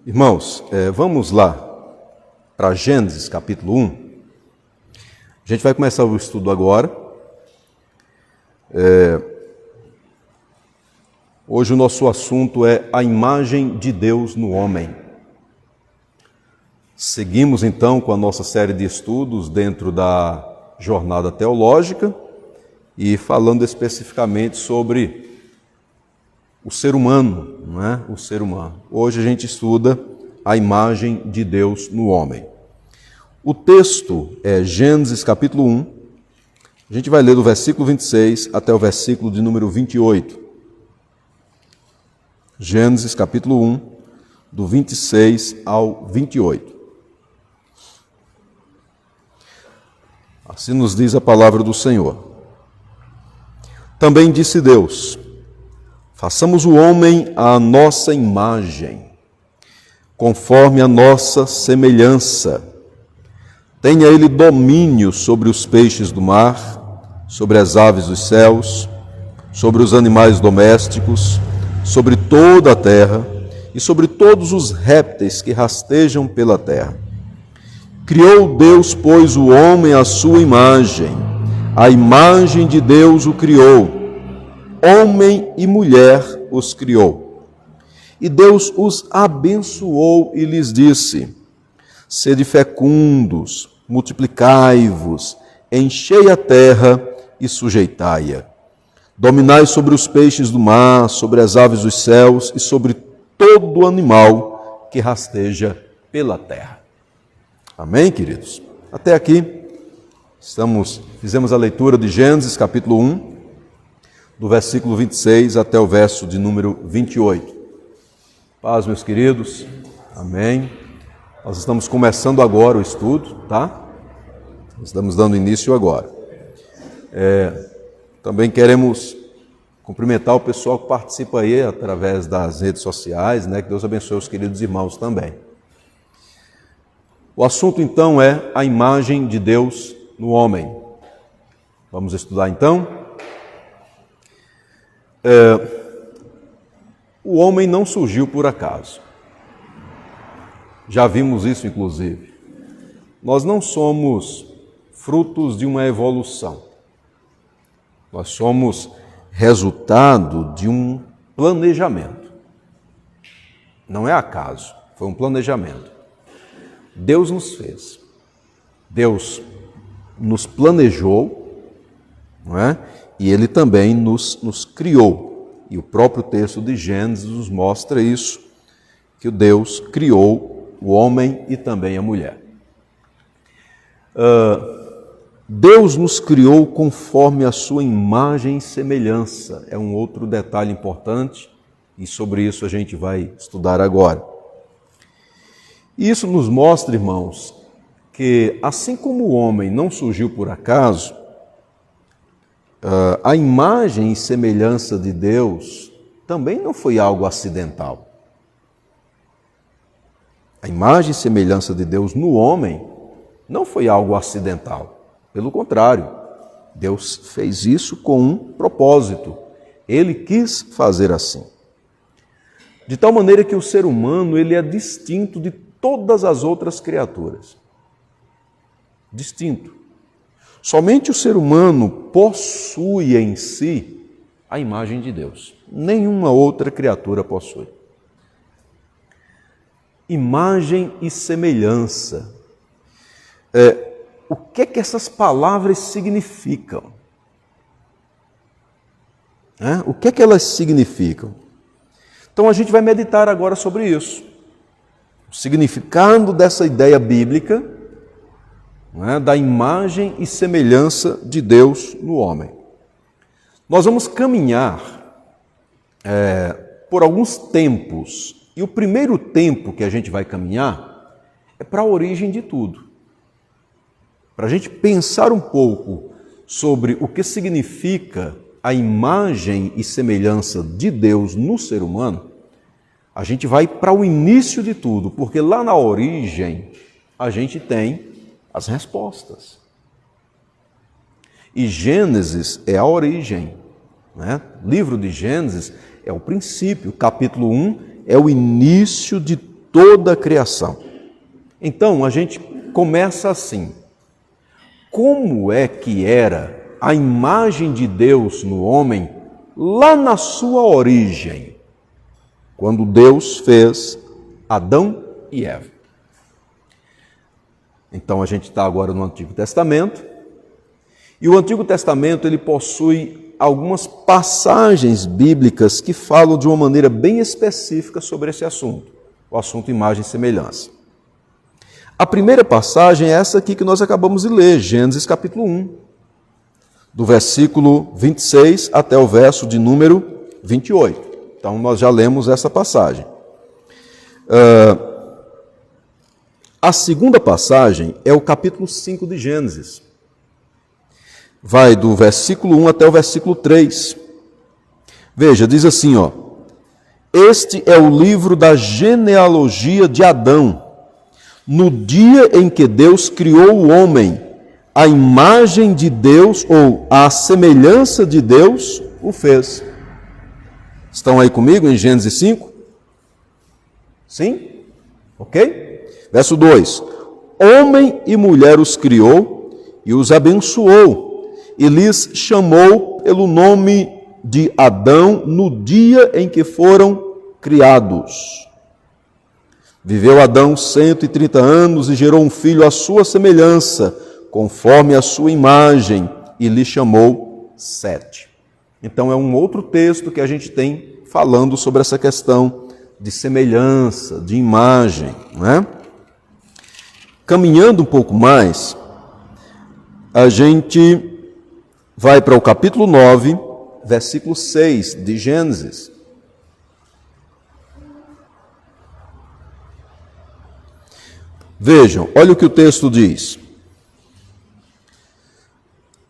Irmãos, vamos lá para Gênesis capítulo 1. A gente vai começar o estudo agora. Hoje o nosso assunto é a imagem de Deus no homem. Seguimos então com a nossa série de estudos dentro da jornada teológica e falando especificamente sobre o ser humano, não é? O ser humano. Hoje a gente estuda a imagem de Deus no homem. O texto é Gênesis capítulo 1. A gente vai ler do versículo 26 até o versículo de número 28. Gênesis capítulo 1, do 26 ao 28. Assim nos diz a palavra do Senhor. Também disse Deus: façamos o homem à nossa imagem, conforme a nossa semelhança. Tenha ele domínio sobre os peixes do mar, sobre as aves dos céus, sobre os animais domésticos, sobre toda a terra e sobre todos os répteis que rastejam pela terra. Criou Deus, pois, o homem à sua imagem, a imagem de Deus o criou, homem e mulher os criou. E Deus os abençoou e lhes disse: sede fecundos, multiplicai-vos, enchei a terra e sujeitai-a. Dominai sobre os peixes do mar, sobre as aves dos céus e sobre todo animal que rasteja pela terra. Amém, queridos? Até aqui, fizemos a leitura de Gênesis capítulo 1, do versículo 26 até o verso de número 28. Paz, meus queridos. Amém. Nós estamos começando agora o estudo, tá? Estamos dando início agora. Também queremos cumprimentar o pessoal que participa aí através das redes sociais, né? Que Deus abençoe os queridos irmãos também. O assunto então é a imagem de Deus no homem. Vamos estudar então? O homem não surgiu por acaso. Já vimos isso, inclusive. Nós não somos frutos de uma evolução. Nós somos resultado de um planejamento. Não é acaso, foi um planejamento. Deus nos fez. Deus nos planejou, não é? E Ele também nos criou. E o próprio texto de Gênesis nos mostra isso, que Deus criou o homem e também a mulher. Deus nos criou conforme a sua imagem e semelhança. É um outro detalhe importante e sobre isso a gente vai estudar agora. E isso nos mostra, irmãos, que assim como o homem não surgiu por acaso, a imagem e semelhança de Deus também não foi algo acidental. A imagem e semelhança de Deus no homem não foi algo acidental. Pelo contrário, Deus fez isso com um propósito. Ele quis fazer assim. De tal maneira que o ser humano ele é distinto de todas as outras criaturas. Distinto. Somente o ser humano possui em si a imagem de Deus. Nenhuma outra criatura possui. Imagem e semelhança. O que é que essas palavras significam? O que é que elas significam? Então a gente vai meditar agora sobre isso. O significado dessa ideia bíblica, da imagem e semelhança de Deus no homem. Nós vamos caminhar por alguns tempos. E o primeiro tempo que a gente vai caminhar é para a origem de tudo. Para a gente pensar um pouco sobre o que significa a imagem e semelhança de Deus no ser humano, a gente vai para o início de tudo, porque lá na origem a gente tem as respostas. E Gênesis é a origem, né? Livro de Gênesis é o princípio, capítulo 1 é o início de toda a criação. Então, a gente começa assim. Como é que era a imagem de Deus no homem lá na sua origem, quando Deus fez Adão e Eva? Então, a gente está agora no Antigo Testamento, e o Antigo Testamento ele possui algumas passagens bíblicas que falam de uma maneira bem específica sobre esse assunto, o assunto imagem e semelhança. A primeira passagem é essa aqui que nós acabamos de ler, Gênesis capítulo 1, do versículo 26 até o verso de número 28. Então, nós já lemos essa passagem. A segunda passagem é o capítulo 5 de Gênesis. Vai do versículo 1 até o versículo 3. Veja, diz assim, ó: Este é o livro da genealogia de Adão. No dia em que Deus criou o homem, a imagem de Deus, ou a semelhança de Deus, o fez. Estão aí comigo em Gênesis 5? Sim? Ok? Verso 2: Homem e mulher os criou e os abençoou, e lhes chamou pelo nome de Adão no dia em que foram criados. Viveu Adão 130 anos e gerou um filho à sua semelhança, conforme a sua imagem, e lhe chamou Sete. Então é um outro texto que a gente tem falando sobre essa questão de semelhança, de imagem, não é? Caminhando um pouco mais, a gente vai para o capítulo 9, versículo 6 de Gênesis. Vejam, olha o que o texto diz.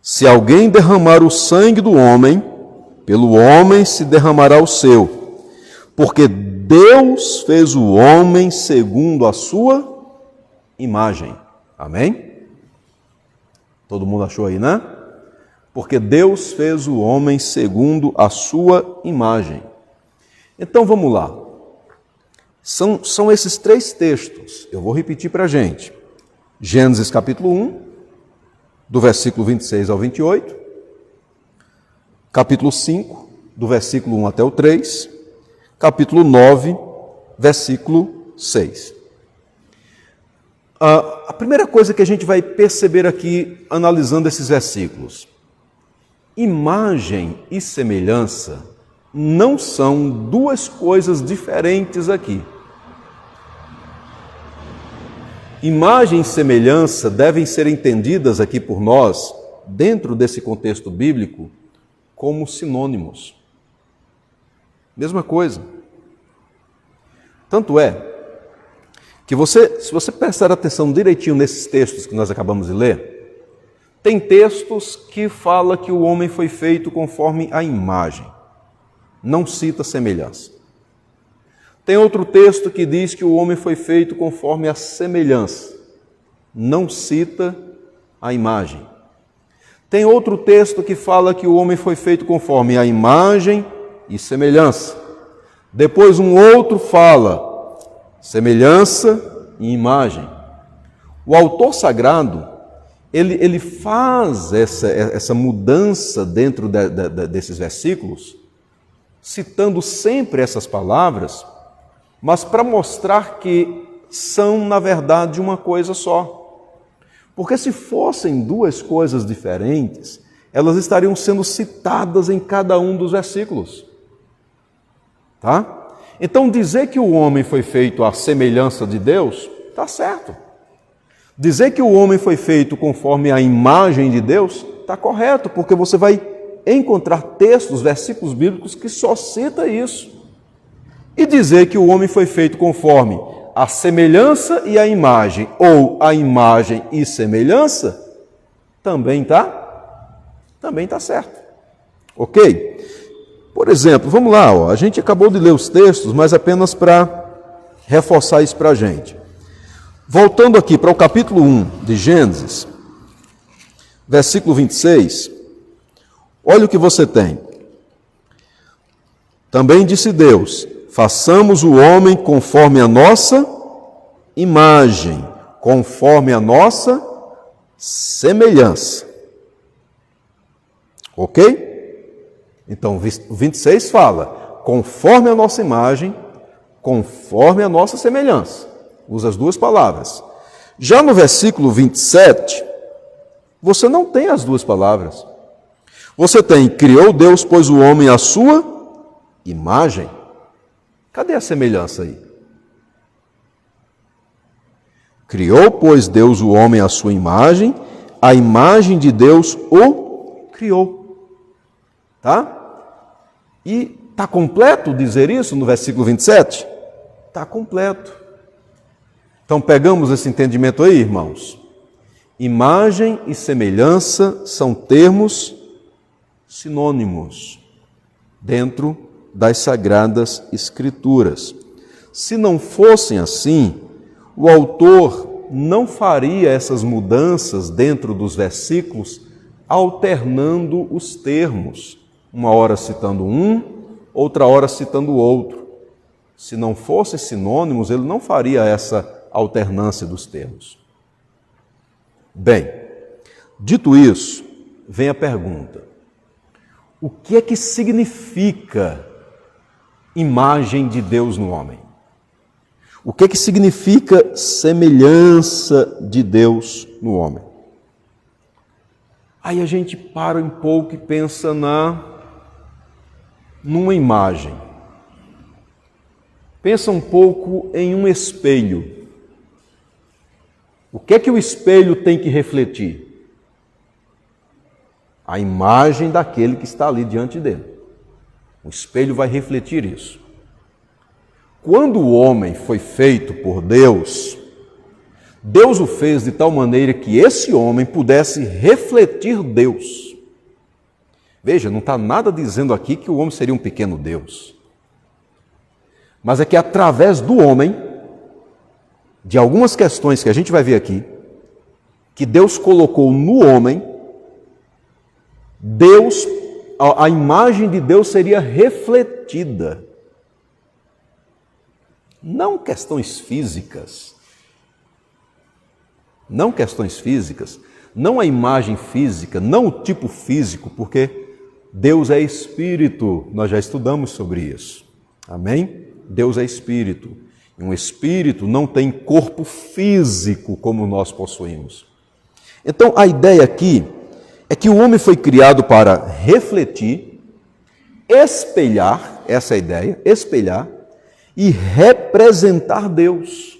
Se alguém derramar o sangue do homem, pelo homem se derramará o seu, porque Deus fez o homem segundo a sua imagem. Amém? Todo mundo achou aí, né? Porque Deus fez o homem segundo a sua imagem. Então vamos lá. São esses três textos. Eu vou repetir para a gente. Gênesis capítulo 1, do versículo 26 ao 28. Capítulo 5, do versículo 1 até o 3. Capítulo 9, versículo 6. A primeira coisa que a gente vai perceber aqui, analisando esses versículos: imagem e semelhança não são duas coisas diferentes aqui. Imagem e semelhança devem ser entendidas aqui por nós, dentro desse contexto bíblico, como sinônimos. Mesma coisa. Tanto é que se você prestar atenção direitinho nesses textos que nós acabamos de ler, tem textos que falam que o homem foi feito conforme a imagem, não cita semelhança. Tem outro texto que diz que o homem foi feito conforme a semelhança, não cita a imagem. Tem outro texto que fala que o homem foi feito conforme a imagem e semelhança. Depois um outro fala semelhança e imagem. O autor sagrado, ele faz essa mudança dentro desses versículos, citando sempre essas palavras, mas para mostrar que são, na verdade, uma coisa só. Porque se fossem duas coisas diferentes, elas estariam sendo citadas em cada um dos versículos. Tá? Então, dizer que o homem foi feito à semelhança de Deus, está certo. Dizer que o homem foi feito conforme a imagem de Deus, está correto, porque você vai encontrar textos, versículos bíblicos que só cita isso. E dizer que o homem foi feito conforme a semelhança e a imagem, ou a imagem e semelhança, também está certo. Ok? Por exemplo, vamos lá, a gente acabou de ler os textos, mas apenas para reforçar isso para a gente. Voltando aqui para o capítulo 1 de Gênesis, versículo 26, olha o que você tem. Também disse Deus: façamos o homem conforme a nossa imagem, conforme a nossa semelhança. Ok? Então, o 26 fala, conforme a nossa imagem, conforme a nossa semelhança. Usa as duas palavras. Já no versículo 27, você não tem as duas palavras. Você tem, criou Deus, pois o homem à sua imagem. Cadê a semelhança aí? Criou, pois, Deus o homem à sua imagem, a imagem de Deus o criou. Tá? E está completo dizer isso no versículo 27? Está completo. Então pegamos esse entendimento aí, irmãos. Imagem e semelhança são termos sinônimos dentro das Sagradas Escrituras. Se não fossem assim, o autor não faria essas mudanças dentro dos versículos, alternando os termos, uma hora citando um, outra hora citando o outro. Se não fossem sinônimos, ele não faria essa alternância dos termos. Bem, dito isso, vem a pergunta: o que é que significa imagem de Deus no homem? O que é que significa semelhança de Deus no homem? Aí a gente para um pouco e pensa numa imagem. Pensa um pouco em um espelho. O que é que o espelho tem que refletir? A imagem daquele que está ali diante dele. O espelho vai refletir isso. Quando o homem foi feito por Deus, Deus o fez de tal maneira que esse homem pudesse refletir Deus. Veja, não está nada dizendo aqui que o homem seria um pequeno Deus. Mas é que através do homem, de algumas questões que a gente vai ver aqui, que Deus colocou no homem, a imagem de Deus seria refletida. Não questões físicas, não a imagem física, não o tipo físico, porque Deus é espírito, nós já estudamos sobre isso. Amém? Deus é espírito. E um espírito não tem corpo físico como nós possuímos. Então, a ideia aqui é que o homem foi criado para refletir, espelhar, essa é a ideia, espelhar e representar Deus.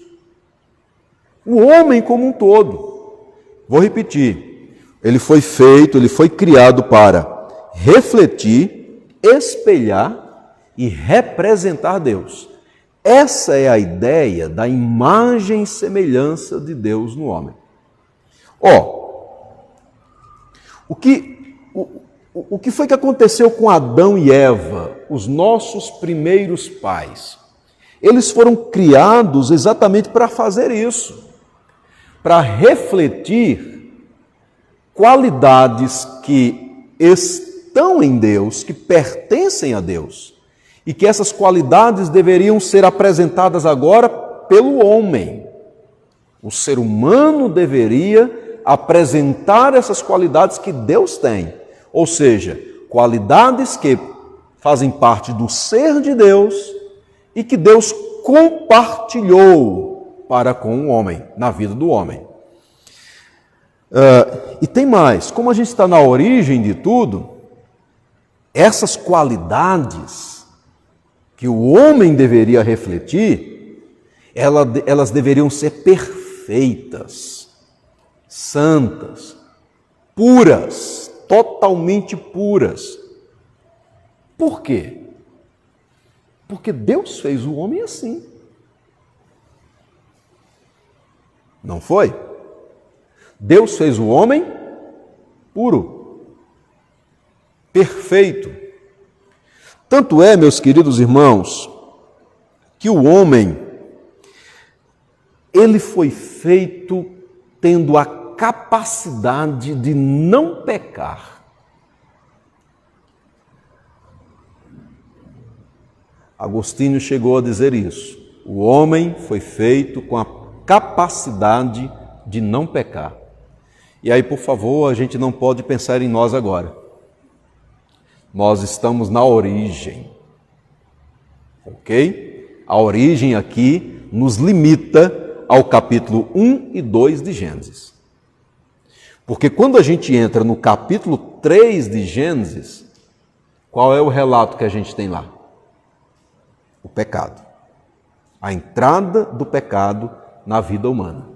O homem como um todo. Vou repetir. Ele foi criado para refletir, espelhar e representar Deus. Essa é a ideia da imagem e semelhança de Deus no homem. O que foi que aconteceu com Adão e Eva, os nossos primeiros pais? Eles foram criados exatamente para fazer isso, para refletir qualidades que estão em Deus, que pertencem a Deus, e que essas qualidades deveriam ser apresentadas agora pelo homem. O ser humano deveria apresentar essas qualidades que Deus tem, ou seja, qualidades que fazem parte do ser de Deus e que Deus compartilhou para com o homem, na vida do homem. E tem mais, como a gente está na origem de tudo, essas qualidades que o homem deveria refletir, elas deveriam ser perfeitas, santas, puras, totalmente puras. Por quê? Porque Deus fez o homem assim. Não foi? Deus fez o homem puro, perfeito. Tanto é, meus queridos irmãos, que o homem, ele foi feito tendo a capacidade de não pecar. Agostinho chegou a dizer isso. O homem foi feito com a capacidade de não pecar. E aí, por favor, a gente não pode pensar em nós agora. Nós estamos na origem, ok? A origem aqui nos limita ao capítulo 1 e 2 de Gênesis. Porque quando a gente entra no capítulo 3 de Gênesis, qual é o relato que a gente tem lá? O pecado. A entrada do pecado na vida humana.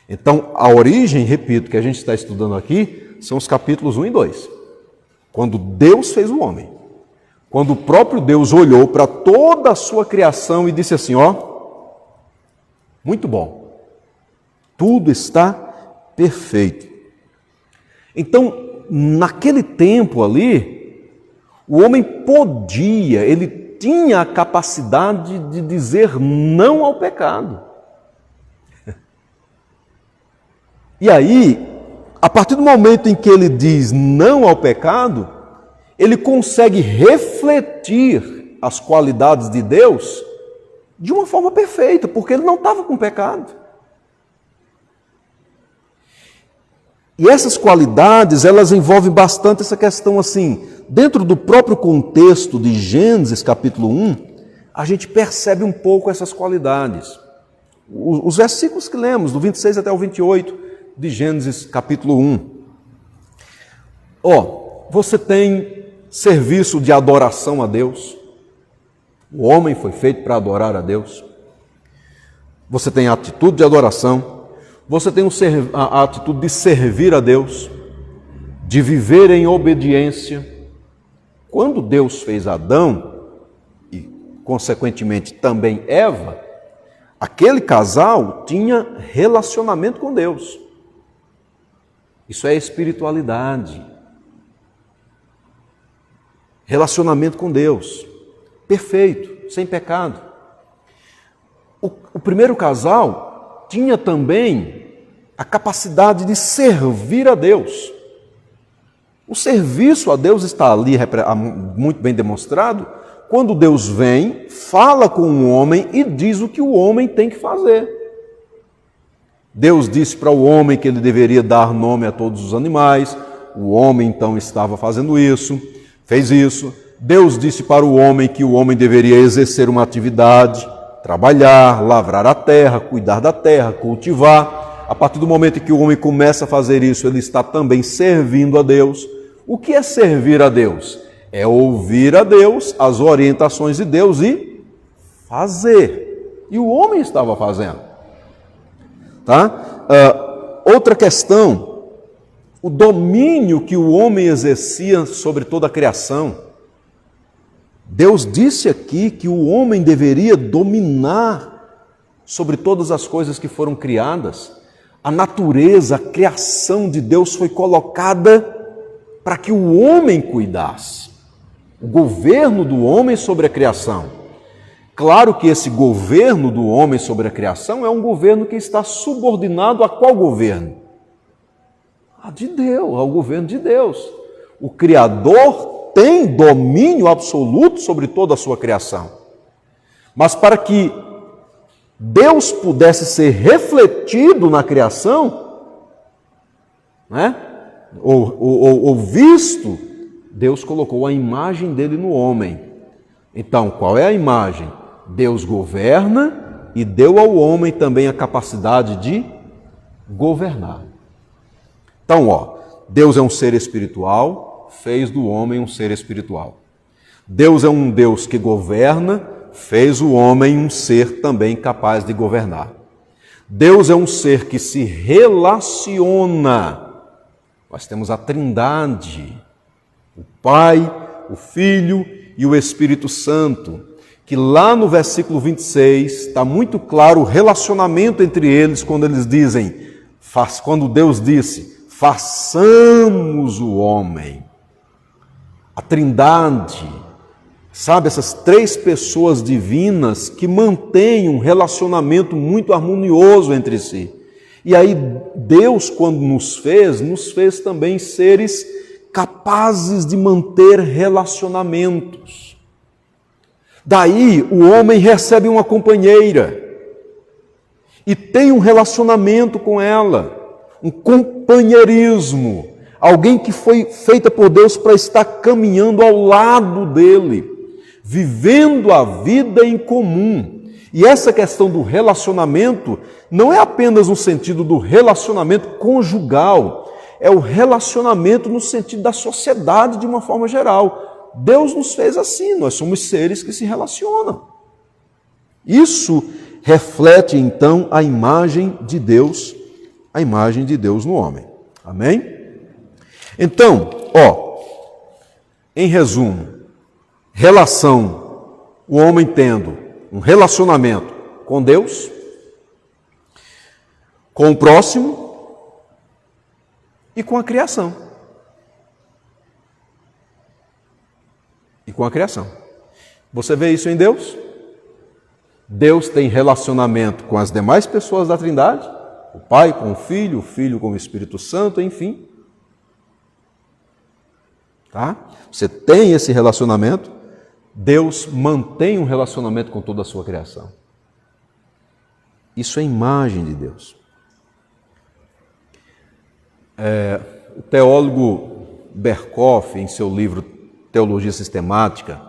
Então, a origem, repito, que a gente está estudando aqui, são os capítulos 1 e 2. Quando Deus fez o homem. Quando o próprio Deus olhou para toda a sua criação e disse assim, muito bom. Tudo está perfeito. Então, naquele tempo ali, o homem podia, ele tinha a capacidade de dizer não ao pecado. E aí, a partir do momento em que ele diz não ao pecado, ele consegue refletir as qualidades de Deus de uma forma perfeita, porque ele não estava com pecado. E essas qualidades, elas envolvem bastante essa questão assim, dentro do próprio contexto de Gênesis capítulo 1, a gente percebe um pouco essas qualidades. Os versículos que lemos, do 26 até o 28 de Gênesis capítulo 1. Você tem serviço de adoração a Deus. O homem foi feito para adorar a Deus. Você tem a atitude de adoração. Você tem a atitude de servir a Deus, de viver em obediência. Quando Deus fez Adão, e consequentemente também Eva, aquele casal tinha relacionamento com Deus. Isso é espiritualidade. Relacionamento com Deus. Perfeito, sem pecado. O primeiro casal tinha também a capacidade de servir a Deus. O serviço a Deus está ali muito bem demonstrado quando Deus vem, fala com o homem e diz o que o homem tem que fazer. Deus disse para o homem que ele deveria dar nome a todos os animais, o homem então estava fazendo isso, fez isso. Deus disse para o homem que o homem deveria exercer uma atividade, trabalhar, lavrar a terra, cuidar da terra, cultivar. A partir do momento em que o homem começa a fazer isso, ele está também servindo a Deus. O que é servir a Deus? É ouvir a Deus, as orientações de Deus e fazer. E o homem estava fazendo. Outra questão, o domínio que o homem exercia sobre toda a criação. Deus disse aqui que o homem deveria dominar sobre todas as coisas que foram criadas. A natureza, a criação de Deus foi colocada para que o homem cuidasse. O governo do homem sobre a criação. Claro que esse governo do homem sobre a criação é um governo que está subordinado a qual governo? De Deus, ao governo de Deus. O Criador tem domínio absoluto sobre toda a sua criação. Mas para que Deus pudesse ser refletido na criação, ou visto, Deus colocou a imagem dele no homem. Então, qual é a imagem? Deus governa e deu ao homem também a capacidade de governar. Então, Deus é um ser espiritual, fez do homem um ser espiritual. Deus é um Deus que governa, fez o homem um ser também capaz de governar. Deus é um ser que se relaciona. Nós temos a Trindade, o Pai, o Filho e o Espírito Santo, que lá no versículo 26 está muito claro o relacionamento entre eles quando eles dizem, quando Deus disse, façamos o homem. A Trindade, sabe, essas três pessoas divinas que mantêm um relacionamento muito harmonioso entre si. E aí Deus, quando nos fez também seres capazes de manter relacionamentos. Daí o homem recebe uma companheira. e tem um relacionamento com ela, um companheirismo, alguém que foi feita por Deus para estar caminhando ao lado dele, vivendo a vida em comum. E essa questão do relacionamento não é apenas no sentido do relacionamento conjugal, é o relacionamento no sentido da sociedade de uma forma geral. Deus nos fez assim, nós somos seres que se relacionam. Isso reflete então a imagem de Deus no homem. Amém? Então, em resumo, o homem tendo um relacionamento com Deus, com o próximo e com a criação. Você vê isso em Deus? Deus tem relacionamento com as demais pessoas da Trindade, o Pai com o Filho com o Espírito Santo, enfim. Tá? Você tem esse relacionamento, Deus mantém um relacionamento com toda a sua criação. Isso é imagem de Deus. O teólogo Berkhoff, em seu livro Teologia Sistemática,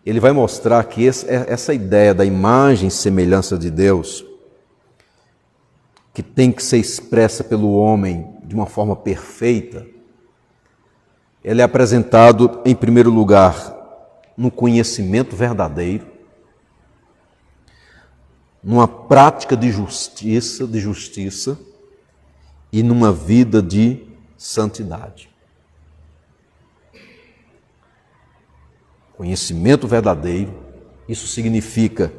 ele vai mostrar que essa ideia da imagem e semelhança de Deus, que tem que ser expressa pelo homem de uma forma perfeita, ele é apresentado, em primeiro lugar, no conhecimento verdadeiro, numa prática de justiça e numa vida de santidade. Conhecimento verdadeiro, isso significa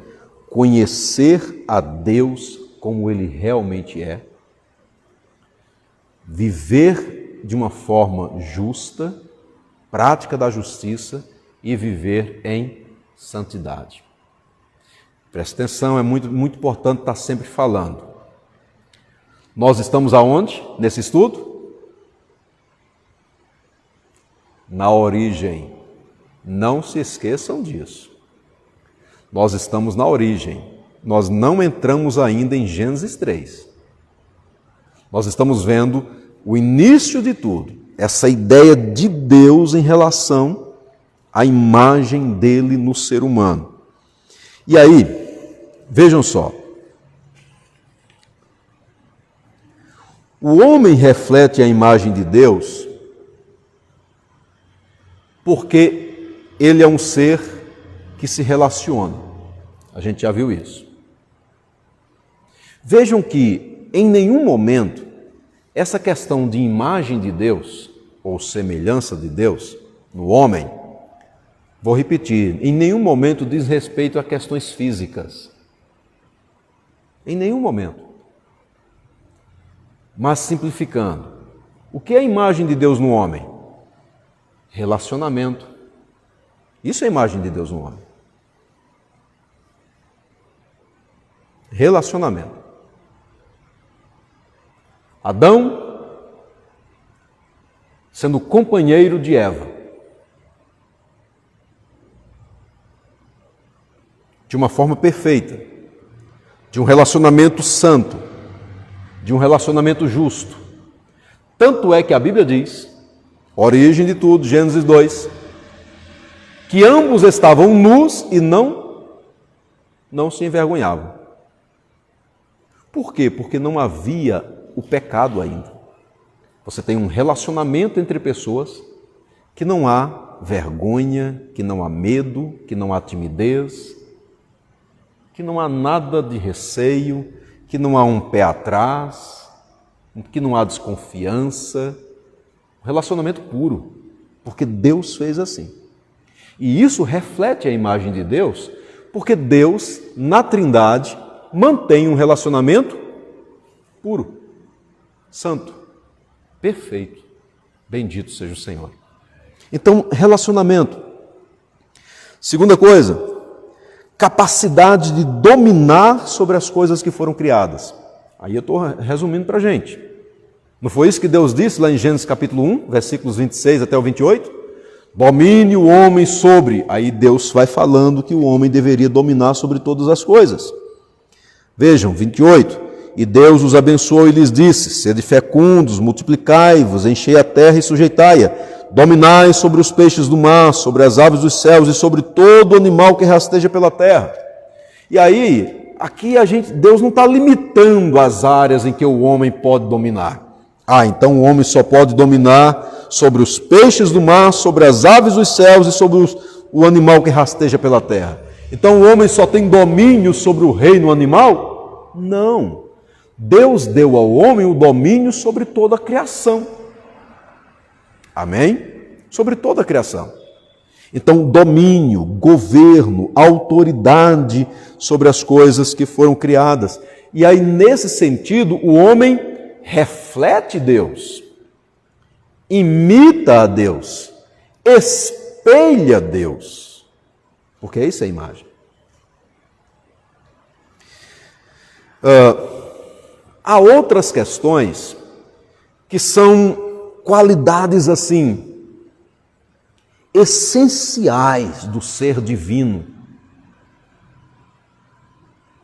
conhecer a Deus como Ele realmente é, viver de uma forma justa, prática da justiça e viver em santidade. Preste atenção, é muito importante estar sempre falando. Nós estamos aonde nesse estudo? Na origem. Não se esqueçam disso. Nós estamos na origem. Nós não entramos ainda em Gênesis 3. Nós estamos vendo o início de tudo. Essa ideia de Deus em relação à imagem dele no ser humano. E aí, vejam só. O homem reflete a imagem de Deus porque ele é um ser que se relaciona. A gente já viu isso. Vejam que, em nenhum momento, essa questão de imagem de Deus, ou semelhança de Deus, no homem, vou repetir, em nenhum momento diz respeito a questões físicas. Em nenhum momento. Mas simplificando, o que é a imagem de Deus no homem? Relacionamento. Isso é a imagem de Deus no homem. Relacionamento. Adão sendo companheiro de Eva. De uma forma perfeita. De um relacionamento santo. De um relacionamento justo. Tanto é que a Bíblia diz, origem de tudo, Gênesis 2, que ambos estavam nus e não se envergonhavam. Por quê? Porque não havia o pecado ainda. Você tem um relacionamento entre pessoas que não há vergonha, que não há medo, que não há timidez, que não há nada de receio, que não há um pé atrás, que não há desconfiança. Um relacionamento puro, porque Deus fez assim. E isso reflete a imagem de Deus, porque Deus, na Trindade, mantém um relacionamento puro, santo, perfeito. Bendito seja o Senhor. Então, relacionamento. Segunda coisa, capacidade de dominar sobre as coisas que foram criadas. Aí eu estou resumindo para a gente. Não foi isso que Deus disse lá em Gênesis capítulo 1, versículos 26 até o 28? Domine o homem sobre. Aí Deus vai falando que o homem deveria dominar sobre todas as coisas. Vejam, 28. E Deus os abençoou e lhes disse: sede fecundos, multiplicai-vos, enchei a terra e sujeitai-a, dominai sobre os peixes do mar, sobre as aves dos céus e sobre todo animal que rasteja pela terra. E aí, aqui Deus não está limitando as áreas em que o homem pode dominar. Então o homem só pode dominar sobre os peixes do mar, sobre as aves dos céus e sobre o animal que rasteja pela terra. Então o homem só tem domínio sobre o reino animal? Não. Deus deu ao homem o domínio sobre toda a criação. Amém? Sobre toda a criação. Então, domínio, governo, autoridade sobre as coisas que foram criadas. E aí, nesse sentido, o homem reflete Deus, imita a Deus, espelha Deus, porque isso é a imagem. Há outras questões que são qualidades assim, essenciais do ser divino,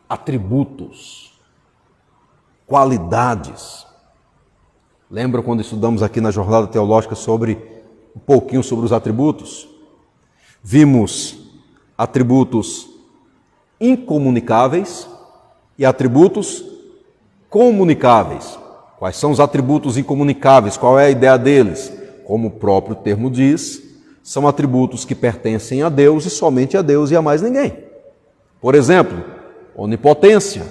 atributos, qualidades. Lembra quando estudamos aqui na jornada teológica um pouquinho sobre os atributos? Vimos atributos incomunicáveis e atributos comunicáveis. Quais são os atributos incomunicáveis? Qual é a ideia deles? Como o próprio termo diz, são atributos que pertencem a Deus e somente a Deus e a mais ninguém. Por exemplo, onipotência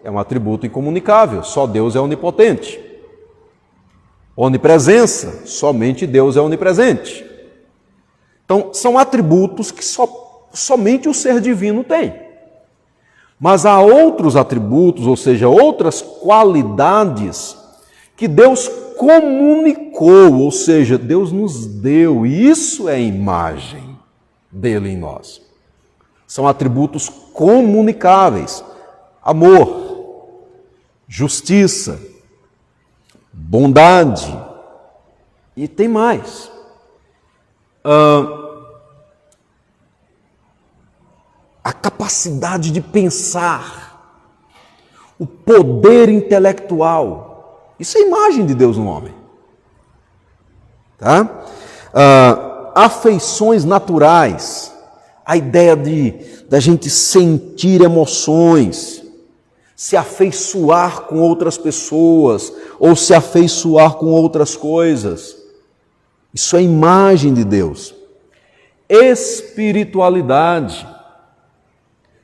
é um atributo incomunicável, só Deus é onipotente. Onipresença, somente Deus é onipresente. Então, são atributos que somente o ser divino tem. Mas há outros atributos, ou seja, outras qualidades que Deus comunicou, ou seja, Deus nos deu, e isso é a imagem dele em nós. São atributos comunicáveis: amor, justiça, bondade, e tem mais. A capacidade de pensar, o poder intelectual, isso é a imagem de Deus no homem. Tá? Afeições naturais, a ideia da gente sentir emoções, se afeiçoar com outras pessoas, ou se afeiçoar com outras coisas. Isso é a imagem de Deus. Espiritualidade.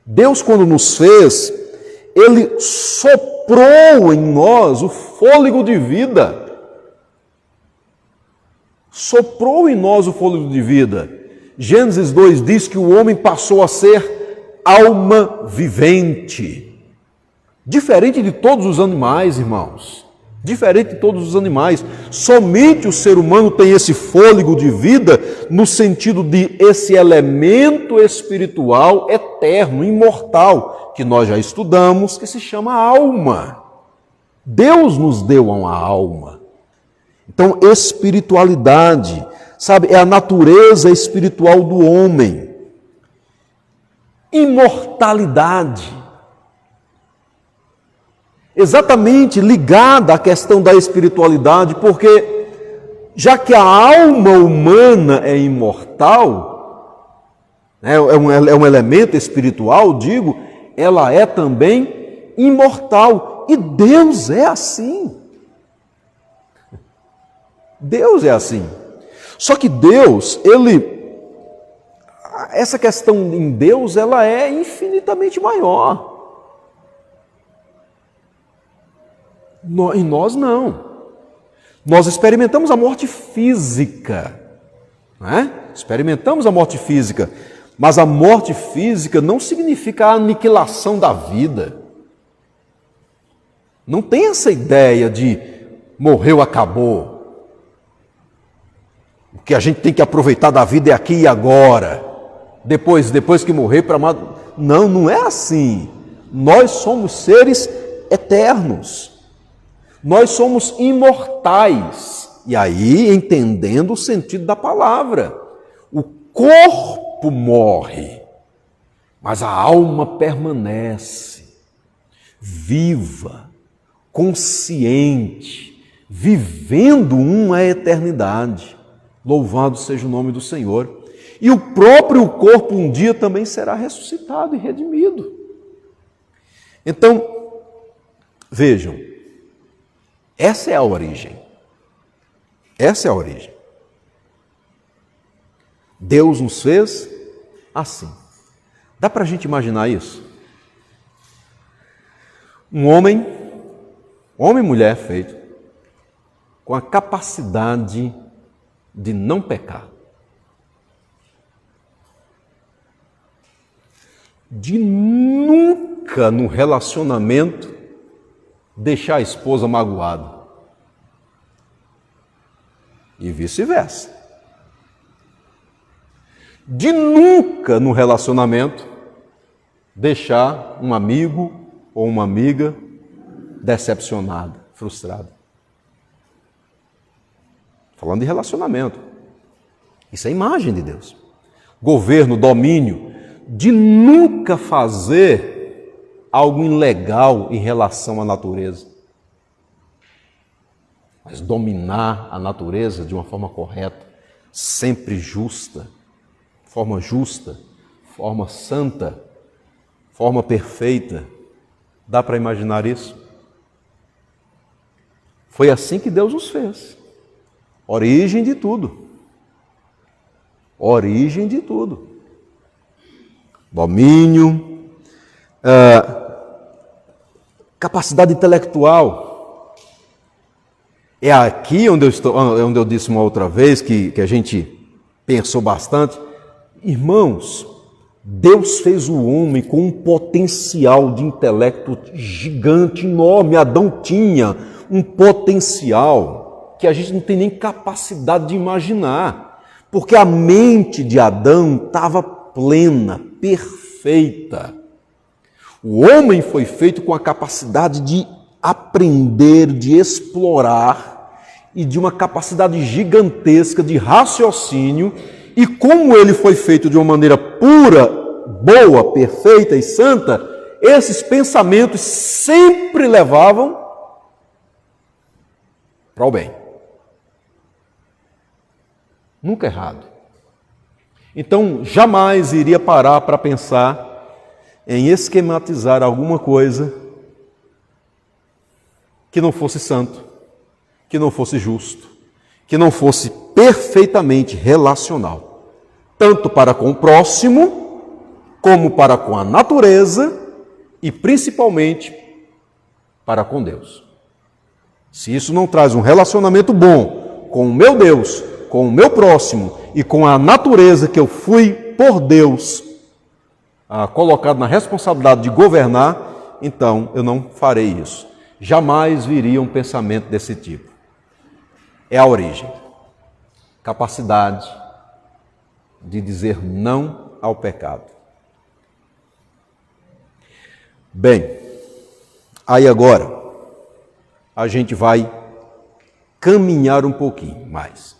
Deus, quando nos fez, Ele soprou em nós o fôlego de vida. Soprou em nós o fôlego de vida. Gênesis 2 diz que o homem passou a ser alma vivente. Diferente de todos os animais, irmãos. Diferente de todos os animais. Somente o ser humano tem esse fôlego de vida no sentido de esse elemento espiritual eterno, imortal, que nós já estudamos, que se chama alma. Deus nos deu uma alma. Então, espiritualidade, sabe, é a natureza espiritual do homem. Imortalidade. Exatamente ligada à questão da espiritualidade, porque já que a alma humana é imortal, é um elemento espiritual, digo, ela é também imortal. E Deus é assim. Deus é assim. Só que Deus, essa questão em Deus, ela é infinitamente maior. Em nós não. Nós experimentamos a morte física, né? Experimentamos a morte física, mas a morte física não significa a aniquilação da vida. Não tem essa ideia de morreu, acabou. O que a gente tem que aproveitar da vida é aqui e agora. Depois que morrer para amar. Não, não é assim. Nós somos seres eternos. Nós somos imortais. E aí, entendendo o sentido da palavra, o corpo morre, mas a alma permanece. viva, consciente, vivendo uma eternidade. Louvado seja o nome do Senhor. E o próprio corpo um dia também será ressuscitado e redimido. Então, vejam, essa é a origem. Essa é a origem. Deus nos fez assim. Dá para a gente imaginar isso? Um homem e mulher feito com a capacidade de não pecar. De nunca no relacionamento deixar a esposa magoada. E vice-versa. De nunca no relacionamento deixar um amigo ou uma amiga decepcionada, frustrada. Falando de relacionamento. Isso é a imagem de Deus. Governo, domínio, de nunca fazer algo ilegal em relação à natureza. Mas dominar a natureza de uma forma correta, sempre justa, forma santa, forma perfeita. Dá para imaginar isso? Foi assim que Deus nos fez. Origem de tudo. Origem de tudo. Domínio, capacidade intelectual. É aqui onde eu disse uma outra vez, que a gente pensou bastante. Irmãos, Deus fez o homem com um potencial de intelecto gigante, enorme. Adão tinha um potencial que a gente não tem nem capacidade de imaginar, porque a mente de Adão estava plena, perfeita. O homem foi feito com a capacidade de aprender, de explorar e de uma capacidade gigantesca de raciocínio. E como ele foi feito de uma maneira pura, boa, perfeita e santa, esses pensamentos sempre levavam para o bem. Nunca errado. Então, jamais iria parar para pensar em esquematizar alguma coisa que não fosse santo, que não fosse justo, que não fosse perfeitamente relacional, tanto para com o próximo, como para com a natureza e principalmente para com Deus. Se isso não traz um relacionamento bom com o meu Deus, com o meu próximo e com a natureza que eu fui por Deus colocado na responsabilidade de governar, então eu não farei isso. Jamais viria um pensamento desse tipo. É a origem. Capacidade de dizer não ao pecado. Bem, aí agora a gente vai caminhar um pouquinho mais.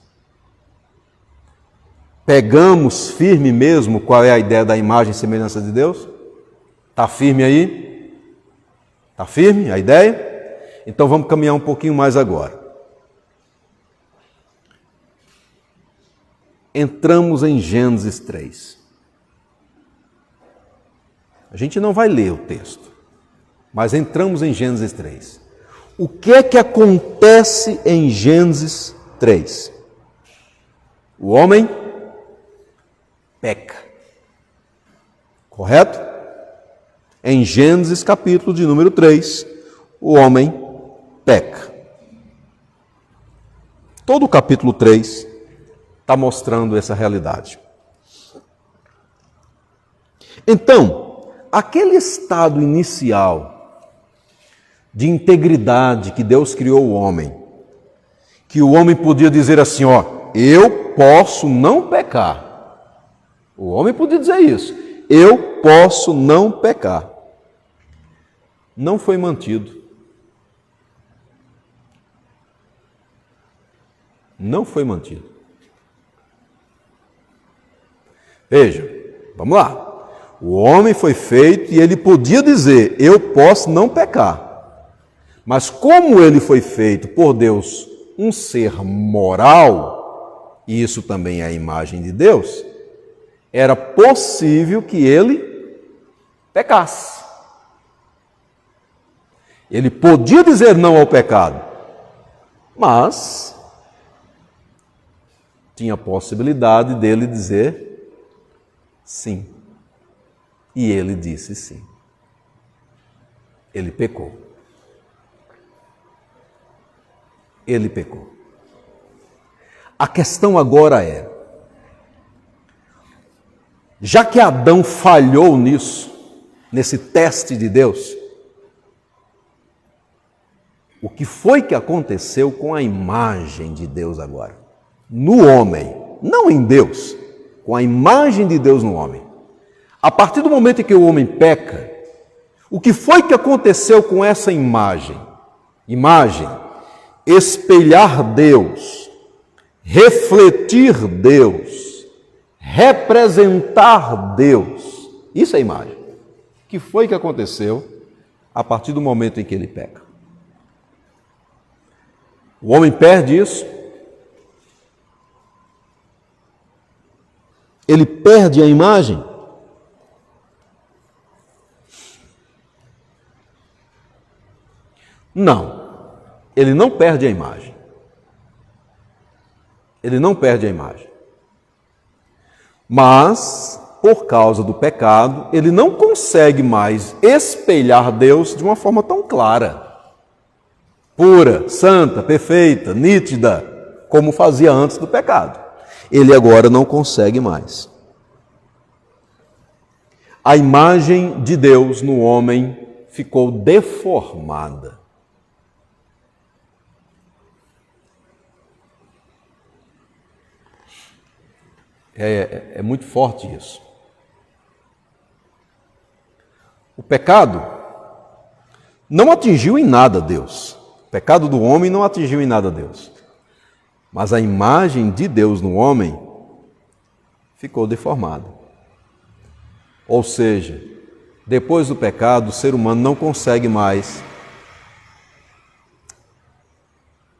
Pegamos firme mesmo qual é a ideia da imagem e semelhança de Deus? Está firme aí? Está firme a ideia? Então vamos caminhar um pouquinho mais agora. Entramos em Gênesis 3. A gente não vai ler o texto, mas entramos em Gênesis 3. O que é que acontece em Gênesis 3? O homem peca. Correto? Em Gênesis capítulo de número 3, o homem peca. Todo o capítulo 3 está mostrando essa realidade. Então, aquele estado inicial de integridade que Deus criou o homem, que o homem podia dizer assim, eu posso não pecar. O homem podia dizer isso, eu posso não pecar. Não foi mantido. Não foi mantido. Veja, vamos lá. O homem foi feito e ele podia dizer, eu posso não pecar. Mas como ele foi feito por Deus um ser moral, e isso também é a imagem de Deus, era possível que ele pecasse. Ele podia dizer não ao pecado, mas tinha a possibilidade dele dizer sim. E ele disse sim. Ele pecou. Ele pecou. A questão agora é, já que Adão falhou nisso, nesse teste de Deus, o que foi que aconteceu com a imagem de Deus agora? No homem, não em Deus, com a imagem de Deus no homem. A partir do momento em que o homem peca, o que foi que aconteceu com essa imagem? Imagem, espelhar Deus, refletir Deus, representar Deus. Isso é imagem. O que foi que aconteceu a partir do momento em que ele peca? O homem perde isso. Ele perde a imagem. Não, ele não perde a imagem. Ele não perde a imagem. Mas, por causa do pecado, ele não consegue mais espelhar Deus de uma forma tão clara, pura, santa, perfeita, nítida, como fazia antes do pecado. Ele agora não consegue mais. A imagem de Deus no homem ficou deformada. É muito forte isso. O pecado não atingiu em nada Deus. O pecado do homem não atingiu em nada Deus. Mas a imagem de Deus no homem ficou deformada. Ou seja, depois do pecado, o ser humano não consegue mais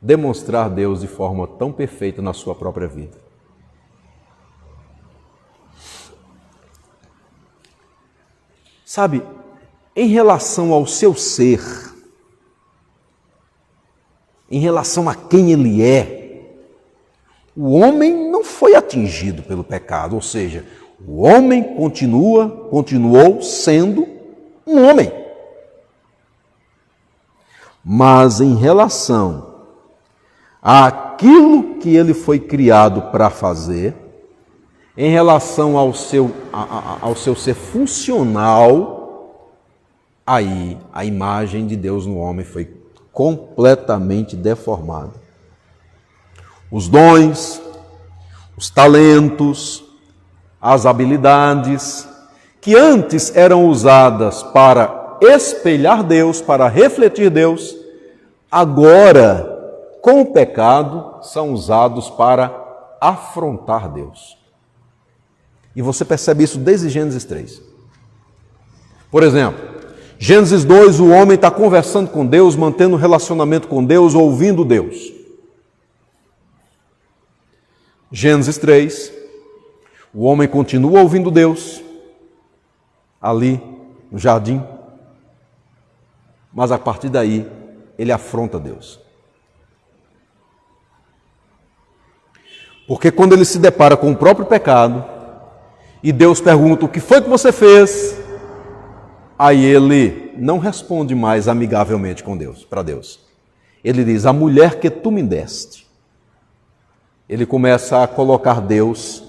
demonstrar Deus de forma tão perfeita na sua própria vida. Sabe, em relação ao seu ser, em relação a quem ele é, o homem não foi atingido pelo pecado, ou seja, o homem continuou sendo um homem. Mas em relação àquilo que ele foi criado para fazer, em relação ao seu ser funcional, aí a imagem de Deus no homem foi completamente deformada. Os dons, os talentos, as habilidades, que antes eram usadas para espelhar Deus, para refletir Deus, agora, com o pecado, são usados para afrontar Deus. E você percebe isso desde Gênesis 3. Por exemplo, Gênesis 2, o homem está conversando com Deus, mantendo um relacionamento com Deus, ouvindo Deus. Gênesis 3, o homem continua ouvindo Deus, ali no jardim, mas a partir daí, ele afronta Deus. Porque quando ele se depara com o próprio pecado, e Deus pergunta, o que foi que você fez? Aí ele não responde mais amigavelmente com Deus, para Deus. Ele diz, a mulher que tu me deste. Ele começa a colocar Deus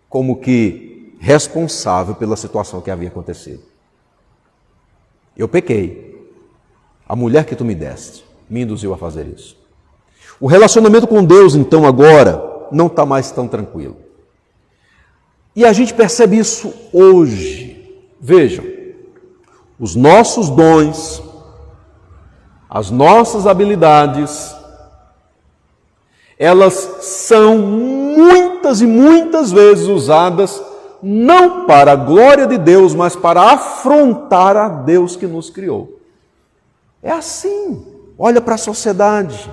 como que responsável pela situação que havia acontecido. Eu pequei. A mulher que tu me deste me induziu a fazer isso. O relacionamento com Deus, então, agora, não está mais tão tranquilo. E a gente percebe isso hoje. Vejam, os nossos dons, as nossas habilidades, elas são muitas e muitas vezes usadas não para a glória de Deus, mas para afrontar a Deus que nos criou. É assim. Olha para a sociedade.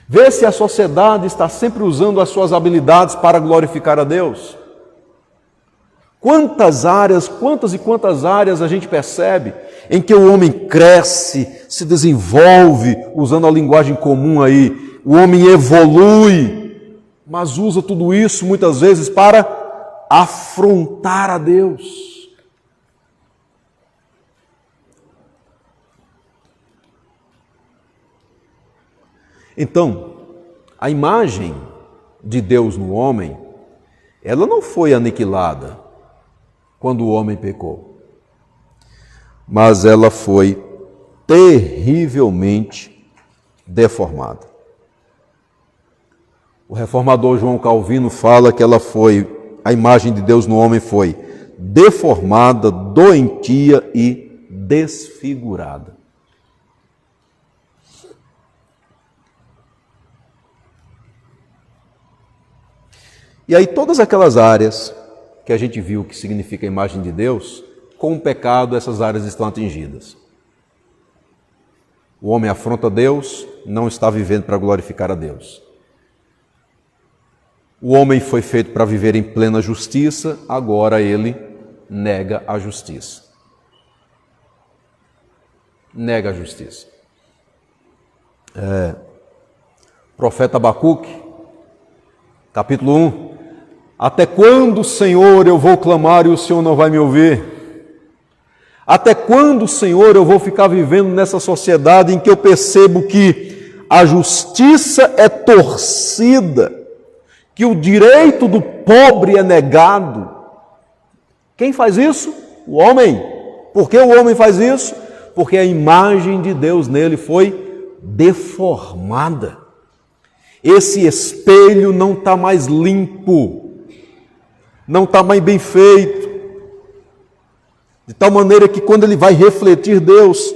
Vê se a sociedade está sempre usando as suas habilidades para glorificar a Deus. Quantas e quantas áreas a gente percebe em que o homem cresce, se desenvolve, usando a linguagem comum aí, o homem evolui, mas usa tudo isso muitas vezes para afrontar a Deus. Então, a imagem de Deus no homem, ela não foi aniquilada quando o homem pecou, mas ela foi terrivelmente deformada. O reformador João Calvino fala que a imagem de Deus no homem foi deformada, doentia e desfigurada. E aí todas aquelas áreas que a gente viu que significa a imagem de Deus, com o pecado essas áreas estão atingidas. O homem afronta Deus, não está vivendo para glorificar a Deus. O homem foi feito para viver em plena justiça, agora ele nega a justiça. Nega a justiça. Profeta Abacuque, capítulo 1. Até quando, Senhor, eu vou clamar e o Senhor não vai me ouvir? Até quando, Senhor, eu vou ficar vivendo nessa sociedade em que eu percebo que a justiça é torcida, que o direito do pobre é negado? Quem faz isso? O homem. Por que o homem faz isso? Porque a imagem de Deus nele foi deformada. Esse espelho não está mais limpo, não está mais bem feito, de tal maneira que quando ele vai refletir Deus,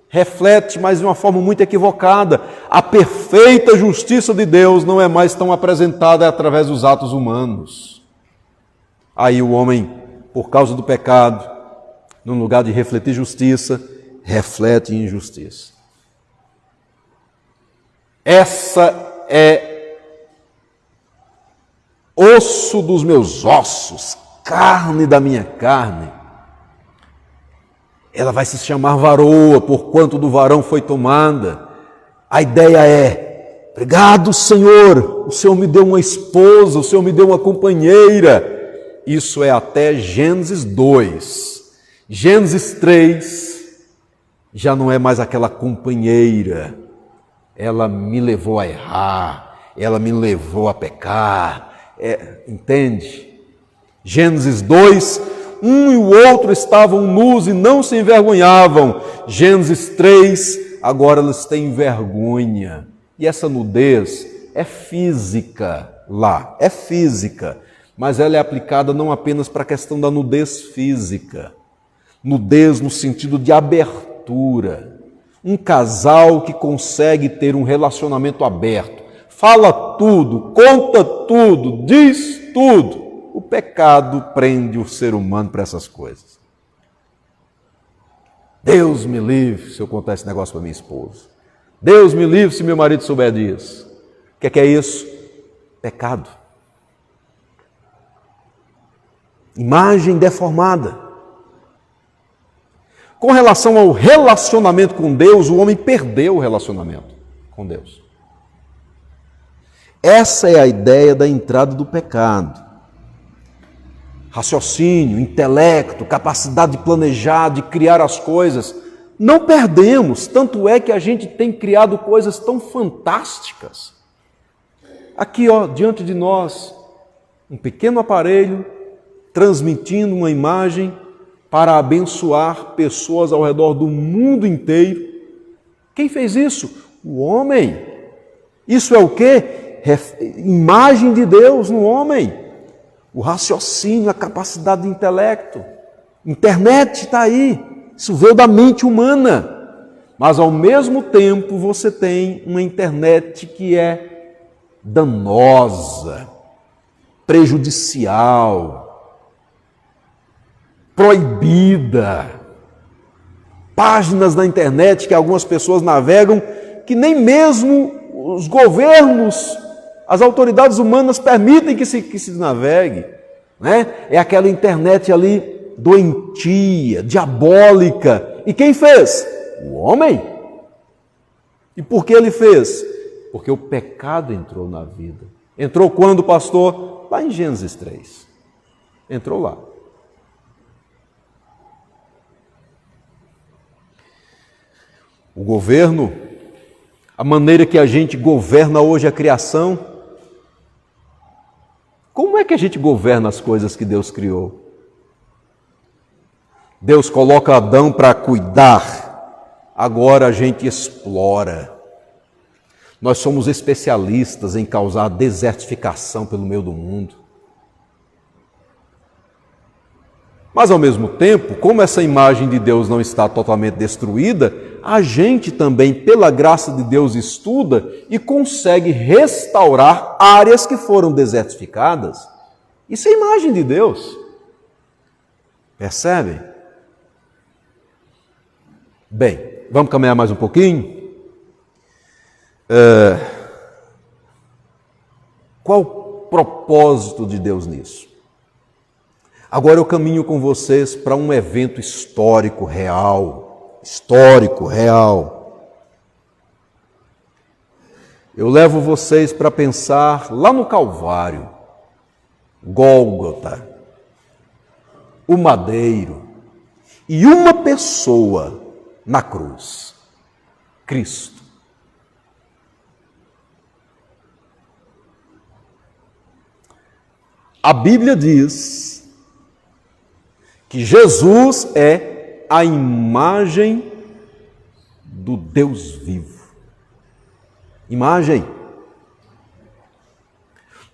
reflete, mas de uma forma muito equivocada. A perfeita justiça de Deus não é mais tão apresentada através dos atos humanos. Aí o homem, por causa do pecado, no lugar de refletir justiça, reflete injustiça. Essa é osso dos meus ossos, carne da minha carne. Ela vai se chamar varoa, porquanto do varão foi tomada. A ideia é: obrigado, Senhor, o Senhor me deu uma esposa, o Senhor me deu uma companheira. Isso é até Gênesis 2. Gênesis 3 já não é mais aquela companheira. Ela me levou a errar, ela me levou a pecar. Entende? Gênesis 2, um e o outro estavam nus e não se envergonhavam. Gênesis 3, agora eles têm vergonha. E essa nudez é física lá, é física, mas ela é aplicada não apenas para a questão da nudez física, nudez no sentido de abertura. Um casal que consegue ter um relacionamento aberto, fala tudo, conta tudo, diz tudo. O pecado prende o ser humano para essas coisas. Deus me livre se eu contar esse negócio para minha esposa. Deus me livre se meu marido souber disso. O que é isso? Pecado. Imagem deformada. Com relação ao relacionamento com Deus, o homem perdeu o relacionamento com Deus. Essa é a ideia da entrada do pecado. Raciocínio, intelecto, capacidade de planejar, de criar as coisas. Não perdemos, tanto é que a gente tem criado coisas tão fantásticas. Aqui, diante de nós, um pequeno aparelho transmitindo uma imagem para abençoar pessoas ao redor do mundo inteiro. Quem fez isso? O homem. Isso é o quê? Imagem de Deus no homem. O raciocínio, a capacidade de intelecto. Internet está aí. Isso veio da mente humana. Mas ao mesmo tempo você tem uma internet que é danosa, prejudicial, proibida. Páginas na internet que algumas pessoas navegam que nem mesmo os governos, as autoridades humanas permitem que se navegue. Né? É aquela internet ali doentia, diabólica. E quem fez? O homem. E por que ele fez? Porque o pecado entrou na vida. Entrou quando, pastor? Lá em Gênesis 3. Entrou lá. O governo, a maneira que a gente governa hoje a criação, como é que a gente governa as coisas que Deus criou? Deus coloca Adão para cuidar, agora a gente explora. Nós somos especialistas em causar desertificação pelo meio do mundo. Mas, ao mesmo tempo, como essa imagem de Deus não está totalmente destruída, a gente também, pela graça de Deus, estuda e consegue restaurar áreas que foram desertificadas. Isso é a imagem de Deus. Percebe? Bem, vamos caminhar mais um pouquinho? Qual o propósito de Deus nisso? Agora eu caminho com vocês para um evento histórico real. Histórico real. Eu levo vocês para pensar lá no Calvário, Gólgota, o madeiro e uma pessoa na cruz, Cristo. A Bíblia diz que Jesus é a imagem do Deus vivo. Imagem.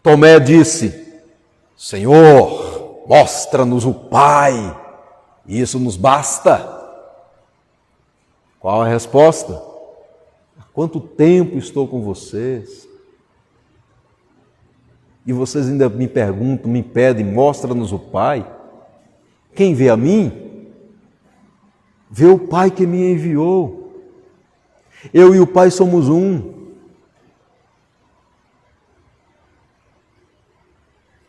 Tomé disse: Senhor, mostra-nos o Pai, e isso nos basta. Qual a resposta? Há quanto tempo estou com vocês? E vocês ainda me perguntam, me pedem, mostra-nos o Pai. Quem vê a mim, vê o Pai que me enviou. Eu e o Pai somos um.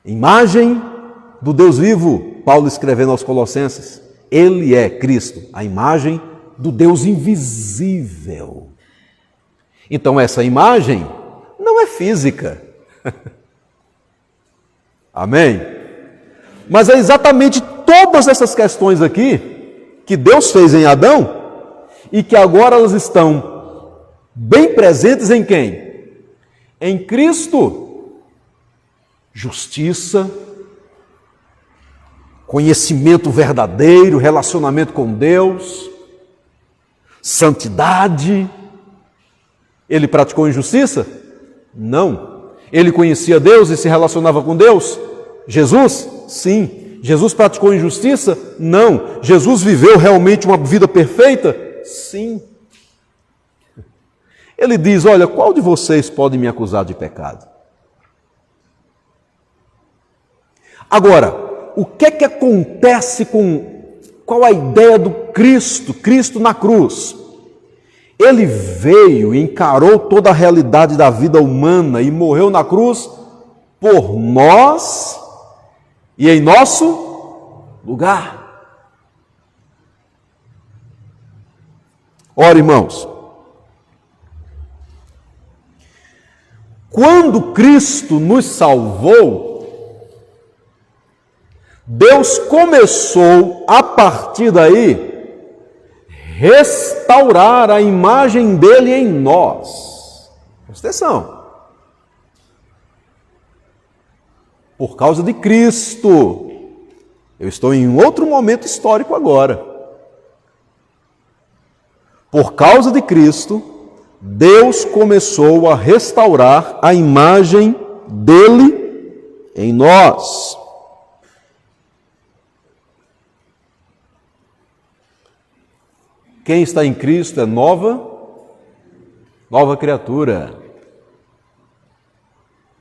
Imagem do Deus vivo, Paulo escrevendo aos Colossenses. Ele é Cristo, a imagem do Deus invisível. Então essa imagem não é física. Amém? Mas é exatamente todas essas questões aqui que Deus fez em Adão e que agora elas estão bem presentes em quem? Em Cristo. Justiça, conhecimento verdadeiro, relacionamento com Deus, santidade. Ele praticou injustiça? Não. Ele conhecia Deus e se relacionava com Deus? Jesus? Sim. Jesus praticou injustiça? Não. Jesus viveu realmente uma vida perfeita? Sim. Ele diz: olha, qual de vocês pode me acusar de pecado? Agora, o que é que acontece qual a ideia do Cristo? Cristo na cruz. Ele veio e encarou toda a realidade da vida humana e morreu na cruz por nós e em nosso lugar. Ora, irmãos, quando Cristo nos salvou, Deus começou a partir daí restaurar a imagem dele em nós. Presta atenção. Por causa de Cristo. Eu estou em um outro momento histórico agora. Por causa de Cristo, Deus começou a restaurar a imagem dele em nós. Quem está em Cristo é nova criatura.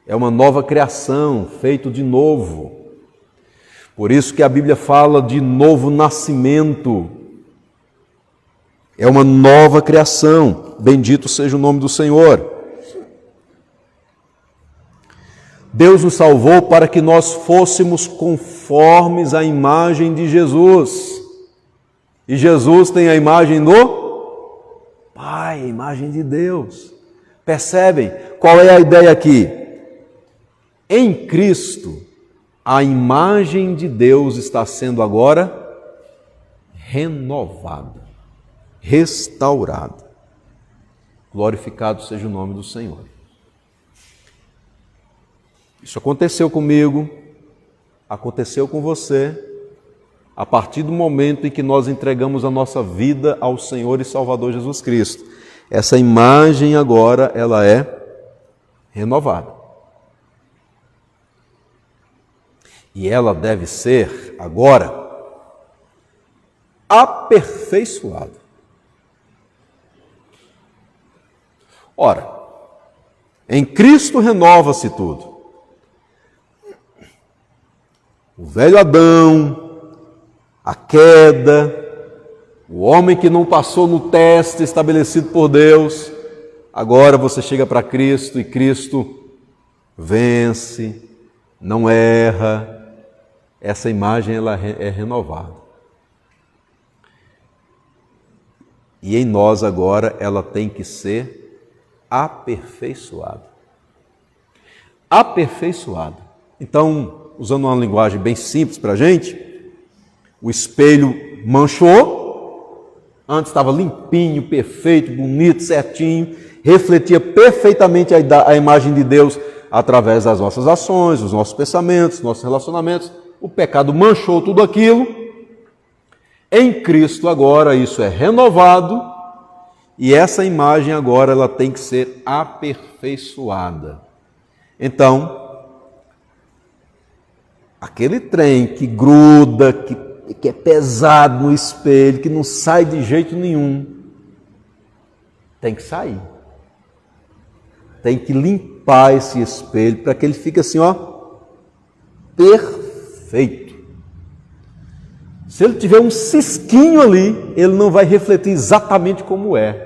é uma nova criação, feito de novo. Por isso que a Bíblia fala de novo nascimento. É uma nova criação. Bendito seja o nome do Senhor. Deus nos salvou para que nós fôssemos conformes à imagem de Jesus. E Jesus tem a imagem do Pai, a imagem de Deus. Percebem? Qual é a ideia aqui? Em Cristo, a imagem de Deus está sendo agora renovada, restaurada. Glorificado seja o nome do Senhor. Isso aconteceu comigo, aconteceu com você, a partir do momento em que nós entregamos a nossa vida ao Senhor e Salvador Jesus Cristo. Essa imagem agora, ela é renovada. E ela deve ser, agora, aperfeiçoada. Ora, em Cristo renova-se tudo. O velho Adão, a queda, o homem que não passou no teste estabelecido por Deus, agora você chega para Cristo e Cristo vence, não erra. Essa imagem ela é renovada. E em nós agora ela tem que ser aperfeiçoada. Aperfeiçoada. Então, usando uma linguagem bem simples para a gente, o espelho manchou, antes estava limpinho, perfeito, bonito, certinho, refletia perfeitamente a imagem de Deus através das nossas ações, dos nossos pensamentos, dos nossos relacionamentos. O pecado manchou tudo aquilo. Em Cristo agora isso é renovado e essa imagem agora ela tem que ser aperfeiçoada. Então, aquele trem que gruda, que é pesado no espelho, que não sai de jeito nenhum, tem que sair. Tem que limpar esse espelho para que ele fique assim, ó, perfeito. Se ele tiver um cisquinho ali, ele não vai refletir exatamente como é.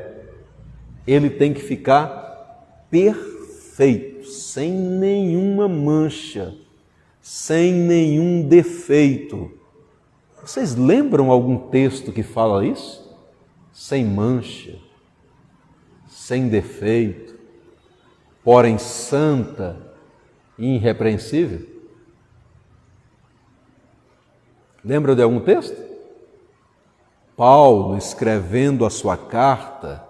Ele tem que ficar perfeito, sem nenhuma mancha, sem nenhum defeito. Vocês lembram algum texto que fala isso? Sem mancha, sem defeito, porém santa e irrepreensível? Lembra de algum texto? Paulo, escrevendo a sua carta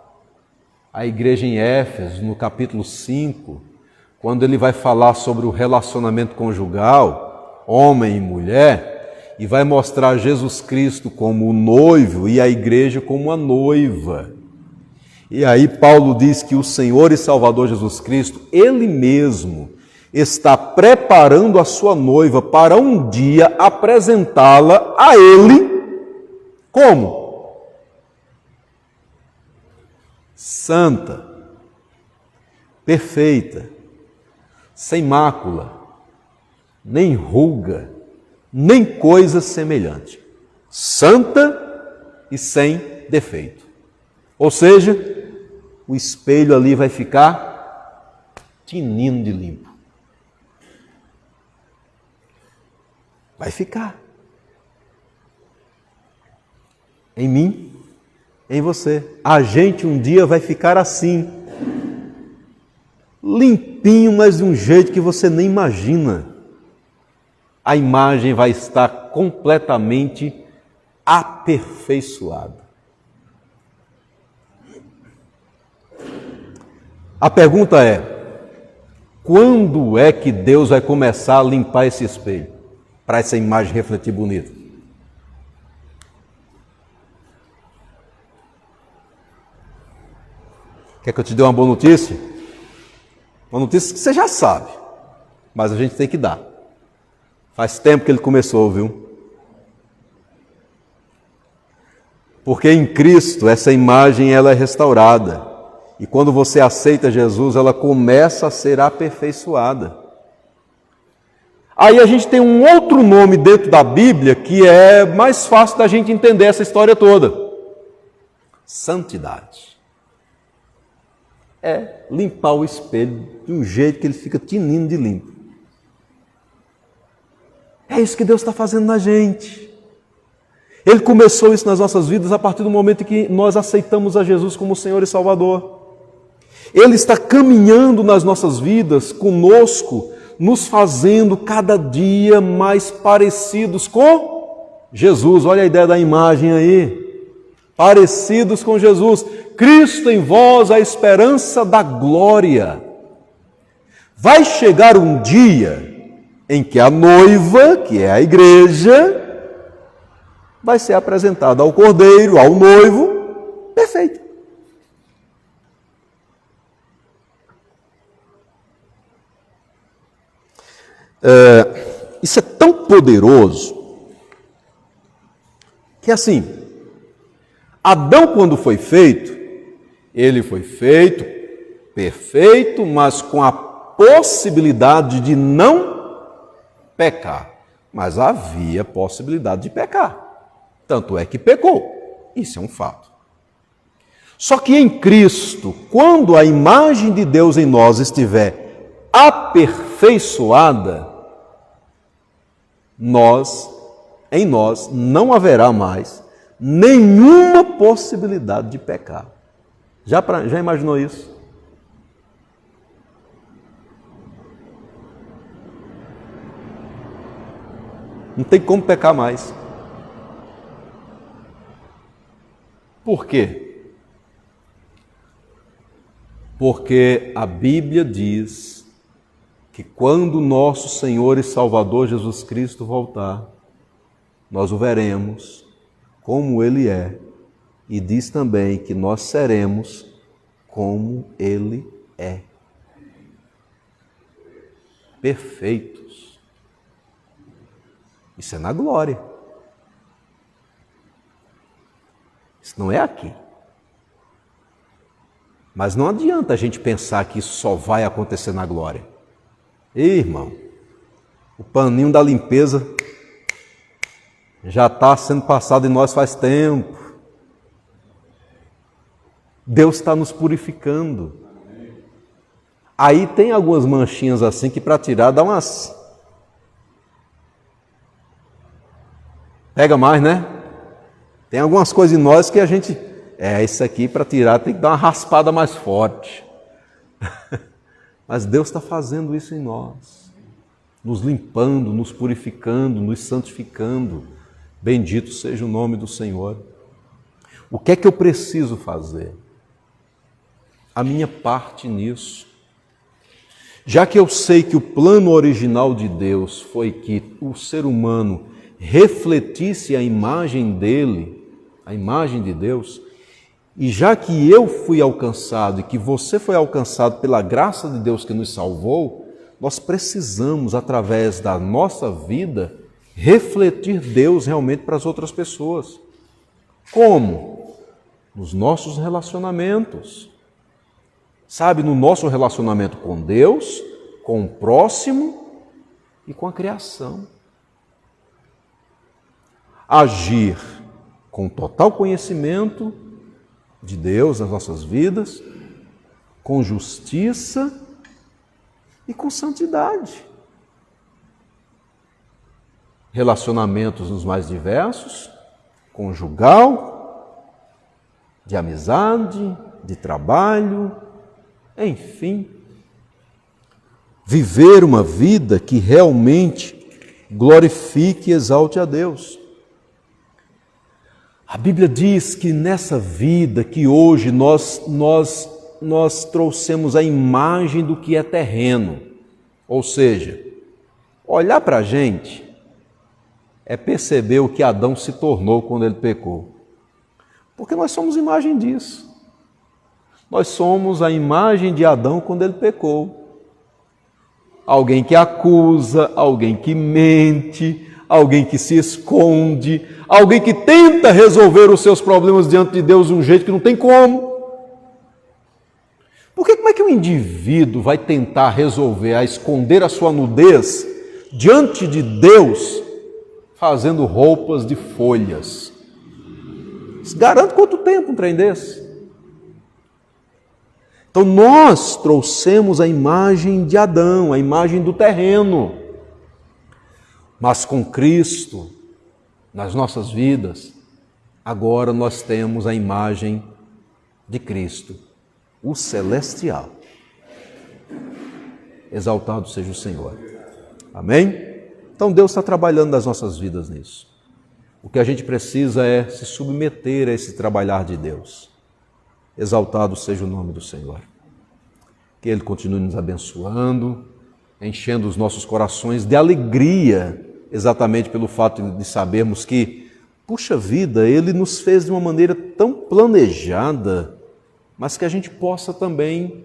à igreja em Éfeso, no capítulo 5, quando ele vai falar sobre o relacionamento conjugal, homem e mulher, e vai mostrar Jesus Cristo como o noivo e a igreja como a noiva. E aí Paulo diz que o Senhor e Salvador Jesus Cristo, Ele mesmo, está preparando a sua noiva para um dia apresentá-la a Ele como? Santa, perfeita, sem mácula, nem ruga, nem coisa semelhante. Santa e sem defeito. Ou seja, o espelho ali vai ficar tinindo de limpo. Vai ficar. Em mim, em você. A gente um dia vai ficar assim. Limpinho, mas de um jeito que você nem imagina. A imagem vai estar completamente aperfeiçoada. A pergunta é: quando é que Deus vai começar a limpar esse espelho? Para essa imagem refletir bonita. Quer que eu te dê uma boa notícia? Uma notícia que você já sabe, mas a gente tem que dar. Faz tempo que ele começou, viu? Porque em Cristo essa imagem ela é restaurada. E quando você aceita Jesus, ela começa a ser aperfeiçoada. Aí a gente tem um outro nome dentro da Bíblia que é mais fácil da gente entender essa história toda: santidade. É limpar o espelho de um jeito que ele fica tinindo de limpo. É isso que Deus está fazendo na gente. Ele começou isso nas nossas vidas a partir do momento em que nós aceitamos a Jesus como Senhor e Salvador. Ele está caminhando nas nossas vidas conosco, nos fazendo cada dia mais parecidos com Jesus. Olha a ideia da imagem aí. Parecidos com Jesus. Cristo em vós, a esperança da glória. Vai chegar um dia em que a noiva, que é a igreja, vai ser apresentada ao Cordeiro, ao noivo, perfeito. Isso é tão poderoso que assim, Adão quando foi feito, ele foi feito perfeito, mas com a possibilidade de não pecar. Mas havia possibilidade de pecar. Tanto é que pecou. Isso é um fato. Só que em Cristo, quando a imagem de Deus em nós estiver aperfeiçoada, em nós não haverá mais nenhuma possibilidade de pecar. Já imaginou isso? Não tem como pecar mais. Por quê? Porque a Bíblia diz que quando nosso Senhor e Salvador Jesus Cristo voltar, nós o veremos como Ele é, e diz também que nós seremos como Ele é. Perfeitos. Isso é na glória. Isso não é aqui. Mas não adianta a gente pensar que isso só vai acontecer na glória. Ei, irmão, o paninho da limpeza já está sendo passado em nós faz tempo. Deus está nos purificando. Aí tem algumas manchinhas assim que para tirar dá umas... Pega mais, né? Tem algumas coisas em nós que a gente... isso aqui para tirar tem que dar uma raspada mais forte. Mas Deus está fazendo isso em nós. Nos limpando, nos purificando, nos santificando. Bendito seja o nome do Senhor. O que é que eu preciso fazer? A minha parte nisso. Já que eu sei que o plano original de Deus foi que o ser humano refletisse a imagem dele, a imagem de Deus, e já que eu fui alcançado e que você foi alcançado pela graça de Deus que nos salvou, nós precisamos, através da nossa vida, refletir Deus realmente para as outras pessoas. Como? Nos nossos relacionamentos. Sabe, no nosso relacionamento com Deus, com o próximo e com a criação. Agir com total conhecimento de Deus nas nossas vidas, com justiça e com santidade. Relacionamentos nos mais diversos, conjugal, de amizade, de trabalho, enfim. Viver uma vida que realmente glorifique e exalte a Deus. A Bíblia diz que nessa vida que hoje nós trouxemos a imagem do que é terreno. Ou seja, olhar para a gente é perceber o que Adão se tornou quando ele pecou. Porque nós somos imagem disso. Nós somos a imagem de Adão quando ele pecou. Alguém que acusa, alguém que mente, alguém que se esconde, alguém que tenta resolver os seus problemas diante de Deus de um jeito que não tem como. Porque como é que um indivíduo vai tentar resolver, a esconder a sua nudez diante de Deus, fazendo roupas de folhas. Garanto quanto tempo um trem desse? Então nós trouxemos a imagem de Adão, a imagem do terreno. Mas com Cristo, nas nossas vidas, agora nós temos a imagem de Cristo, o celestial. Exaltado seja o Senhor. Amém? Então Deus está trabalhando nas nossas vidas nisso. O que a gente precisa é se submeter a esse trabalhar de Deus. Exaltado seja o nome do Senhor. Que Ele continue nos abençoando, enchendo os nossos corações de alegria, exatamente pelo fato de sabermos que, puxa vida, Ele nos fez de uma maneira tão planejada, mas que a gente possa também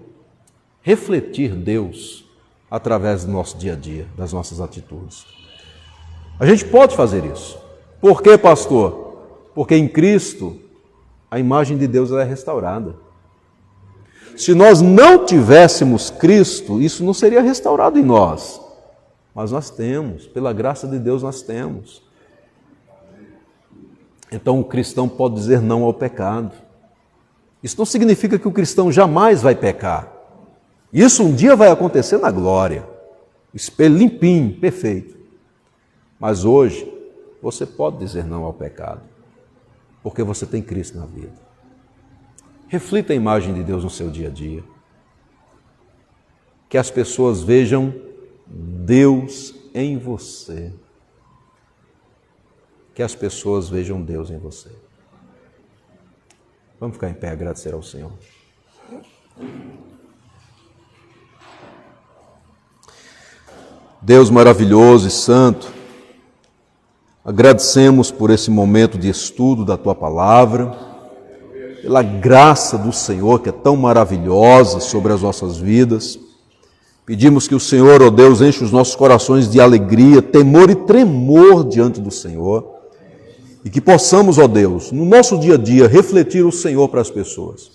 refletir Deus através do nosso dia a dia, das nossas atitudes. A gente pode fazer isso. Por quê, pastor? Porque em Cristo a imagem de Deus é restaurada. Se nós não tivéssemos Cristo, isso não seria restaurado em nós. Mas nós temos, pela graça de Deus nós temos. Então o cristão pode dizer não ao pecado. Isso não significa que o cristão jamais vai pecar. Isso um dia vai acontecer na glória. Espelho limpinho, perfeito. Mas hoje, você pode dizer não ao pecado, porque você tem Cristo na vida. Reflita a imagem de Deus no seu dia a dia. Que as pessoas vejam Deus em você. Que as pessoas vejam Deus em você. Vamos ficar em pé e agradecer ao Senhor. Deus maravilhoso e santo, agradecemos por esse momento de estudo da Tua Palavra, pela graça do Senhor que é tão maravilhosa sobre as nossas vidas. Pedimos que o Senhor, ó Deus, enche os nossos corações de alegria, temor e tremor diante do Senhor e que possamos, ó Deus, no nosso dia a dia, refletir o Senhor para as pessoas.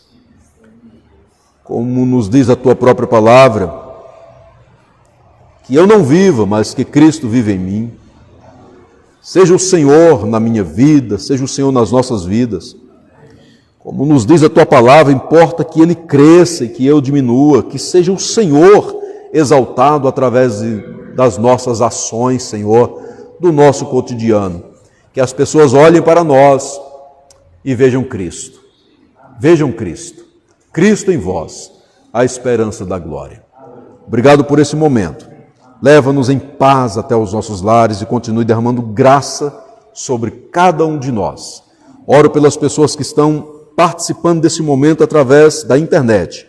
Como nos diz a Tua própria palavra, que eu não viva, mas que Cristo vive em mim. Seja o Senhor na minha vida, seja o Senhor nas nossas vidas. Como nos diz a Tua palavra, importa que Ele cresça e que eu diminua, que seja o Senhor exaltado através das nossas ações, Senhor, do nosso cotidiano. Que as pessoas olhem para nós e vejam Cristo. Vejam Cristo. Cristo em vós, a esperança da glória. Obrigado por esse momento. Leva-nos em paz até os nossos lares e continue derramando graça sobre cada um de nós. Oro pelas pessoas que estão participando desse momento através da internet.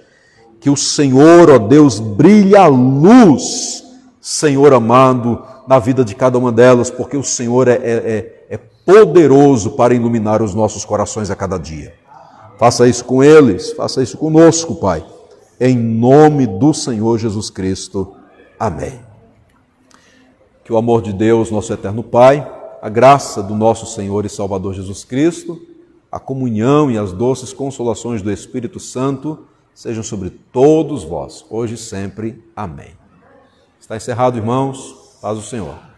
Que o Senhor, ó Deus, brilhe a luz, Senhor amado, na vida de cada uma delas, porque o Senhor é poderoso para iluminar os nossos corações a cada dia. Faça isso com eles, faça isso conosco, Pai. Em nome do Senhor Jesus Cristo. Amém. Que o amor de Deus, nosso eterno Pai, a graça do nosso Senhor e Salvador Jesus Cristo, a comunhão e as doces consolações do Espírito Santo sejam sobre todos vós, hoje e sempre. Amém. Está encerrado, irmãos. Paz do Senhor.